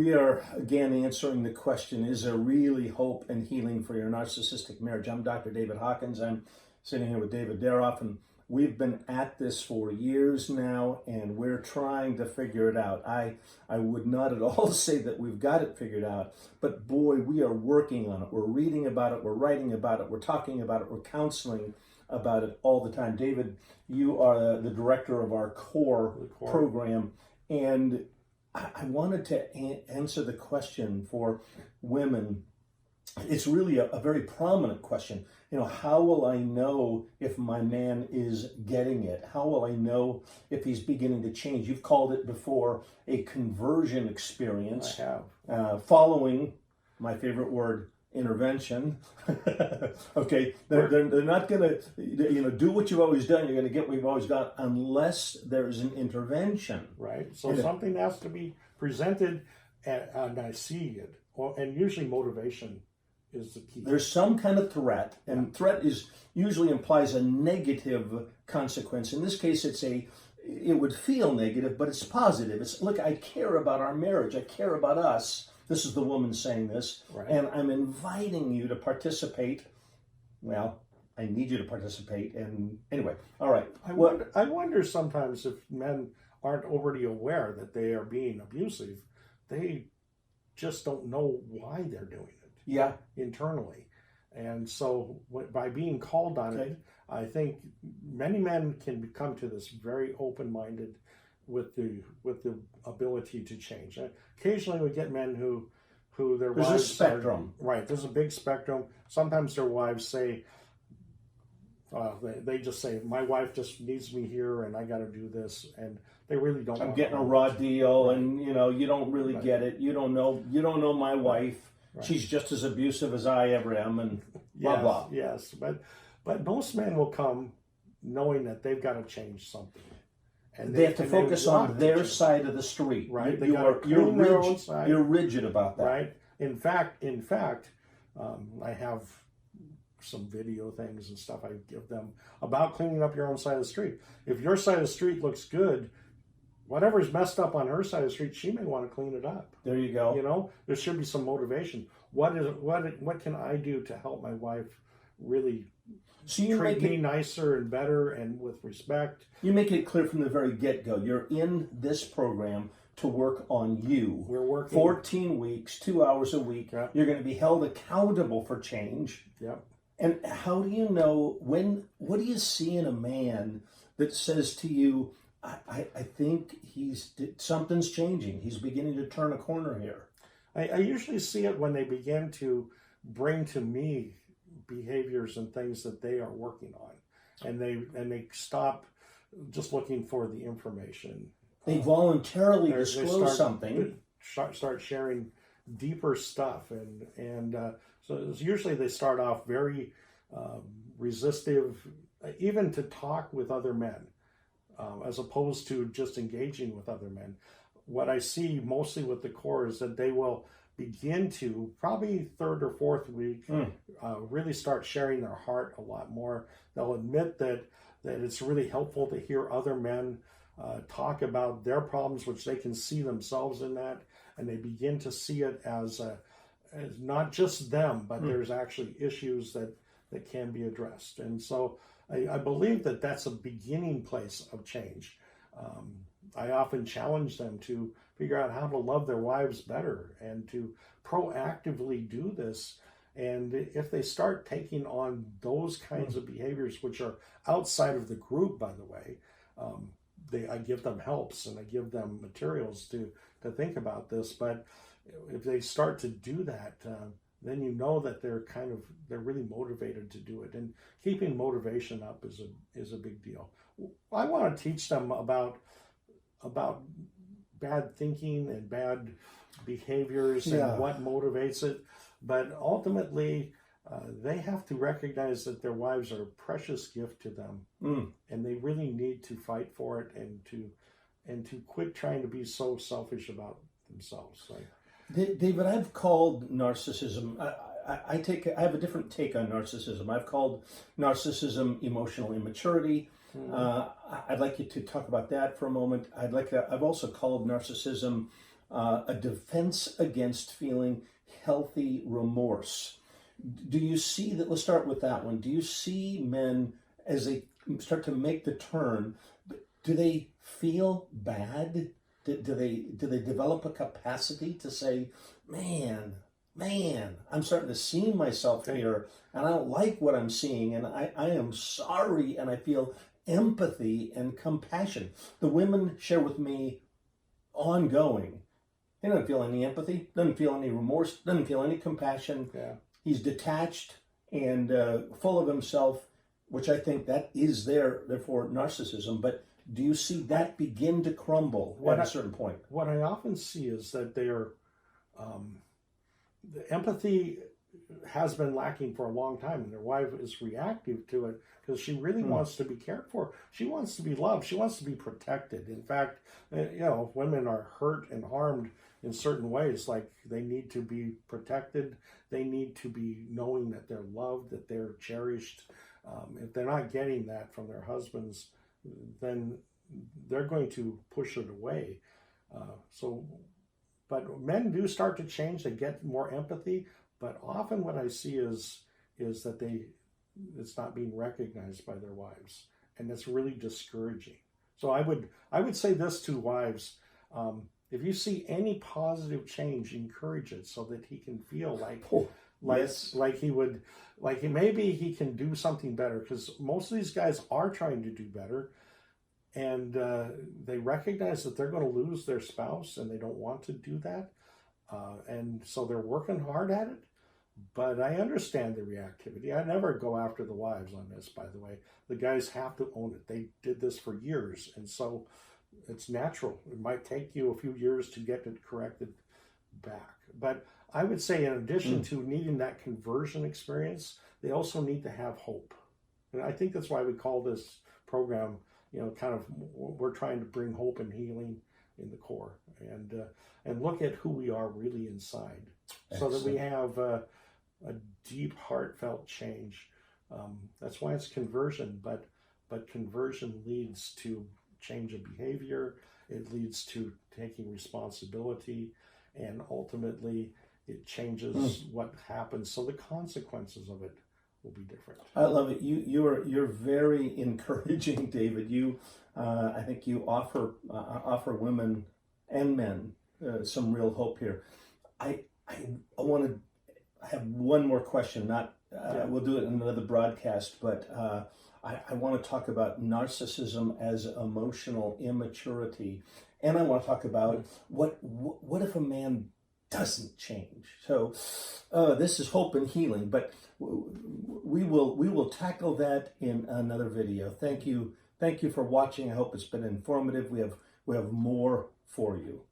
We are again answering the question, is there really hope and healing for your narcissistic marriage? I'm Dr. David Hawkins. I'm sitting here with David Daroff, and we've been at this for years now, and we're trying to figure it out. I would not at all say that we've got it figured out, but boy, we are working on it. We're reading about it, we're writing about it, we're talking about it, we're counseling about it all the time. David, you are the director of our core program, and I wanted to answer the question for women. It's really a very prominent question. You know, how will I know if my man is getting it? How will I know if he's beginning to change? You've called it before a conversion experience. I have. Following, my favorite word, intervention. Okay, they're not going to, do what you've always done. You're going to get what you've always done unless there's an intervention. Right. So something has to be presented, and I see it. And usually motivation is the key. There's some kind of threat, and threat usually implies a negative consequence. In this case, it would feel negative, but it's positive. It's, look, I care about our marriage. I care about us. This is the woman saying this, right. And I'm inviting you to participate. Well, I need you to participate. And anyway, all right. I wonder sometimes if men aren't already aware that they are being abusive. They just don't know why they're doing it. Yeah. Internally. And so by being called on it, I think many men can come to this very open-minded with the ability to change. Occasionally we get men who their wives... There's a spectrum. Right, there's a big spectrum. Sometimes their wives say, they just say, my wife just needs me here and I got to do this, and they really don't. I'm getting a raw deal, right. And you don't really get it. You don't know my wife. Right. She's just as abusive as I ever am, and blah blah. Yes, but most men will come knowing that they've got to change something. And they have to focus on their side of the street. Right. You're rigid about that. Right. In fact, I have some video things and stuff I give them about cleaning up your own side of the street. If your side of the street looks good, whatever's messed up on her side of the street, she may want to clean it up. There you go. There should be some motivation. What can I do to help my wife really treat me nicer and better and with respect? You make it clear from the very get-go. You're in this program to work on you. We're working 14 weeks, 2 hours a week. Yep. You're going to be held accountable for change. Yep. And how do you know what do you see in a man that says to you, I think something's changing. He's beginning to turn a corner here. I usually see it when they begin to bring to me behaviors and things that they are working on, and they stop just looking for the information. They voluntarily disclose something. Start sharing deeper stuff, and so usually they start off very resistive, even to talk with other men. As opposed to just engaging with other men. What I see mostly with the core is that they will begin to, probably third or fourth week, really start sharing their heart a lot more. They'll admit that it's really helpful to hear other men talk about their problems, which they can see themselves in that, and they begin to see it as not just them, but there's actually issues that can be addressed. And so I believe that that's a beginning place of change. I often challenge them to figure out how to love their wives better and to proactively do this. And if they start taking on those kinds of behaviors, which are outside of the group, by the way, I give them helps and I give them materials to think about this. But if they start to do that, then you know that they're really motivated to do it. And keeping motivation up is a big deal. I want to teach them about bad thinking and bad behaviors and what motivates it. But ultimately, they have to recognize that their wives are a precious gift to them, and they really need to fight for it and to quit trying to be so selfish about themselves. David, I've called narcissism, I have a different take on narcissism. I've called narcissism emotional immaturity. I'd like you to talk about that for a moment. I've also called narcissism a defense against feeling healthy remorse. Do you see that? Let's start with that one. Do you see men as they start to make the turn? Do they feel bad? Do they develop a capacity to say, man, I'm starting to see myself here, and I don't like what I'm seeing, and I am sorry, and I feel empathy and compassion. The women share with me ongoing. He doesn't feel any empathy, doesn't feel any remorse, doesn't feel any compassion. Yeah. He's detached and full of himself, which I think that is therefore narcissism. But do you see that begin to crumble at a certain point? What I often see is that the empathy has been lacking for a long time, and their wife is reactive to it because she really wants to be cared for. She wants to be loved. She wants to be protected. In fact, women are hurt and harmed in certain ways, like they need to be protected. They need to be knowing that they're loved, that they're cherished. If they're not getting that from their husbands, then they're going to push it away. But men do start to change. They get more empathy. But often what I see is that it's not being recognized by their wives, and it's really discouraging. So I would say this to wives: if you see any positive change, encourage it so that he can feel maybe he can do something better, because most of these guys are trying to do better, and they recognize that they're going to lose their spouse, and they don't want to do that, and so they're working hard at it. But I understand the reactivity. I never go after the wives on this, by the way. The guys have to own it. They did this for years, and so it's natural. It might take you a few years to get it corrected back. But I would say, in addition to needing that conversion experience, they also need to have hope. And I think that's why we call this program, we're trying to bring hope and healing in the core, and look at who we are really inside. Excellent. So that we have a deep, heartfelt change. That's why it's conversion, but conversion leads to change of behavior. It leads to taking responsibility, and ultimately it changes what happens. So the consequences of it will be different. I love it. You're very encouraging, David. I think you offer women and men some real hope here. I want to have one more question. We'll do it in another broadcast, but I want to talk about narcissism as emotional immaturity, and I want to talk about what if a man doesn't change. So this is hope and healing, but we will tackle that in another video. Thank you for watching. I hope it's been informative. We have more for you.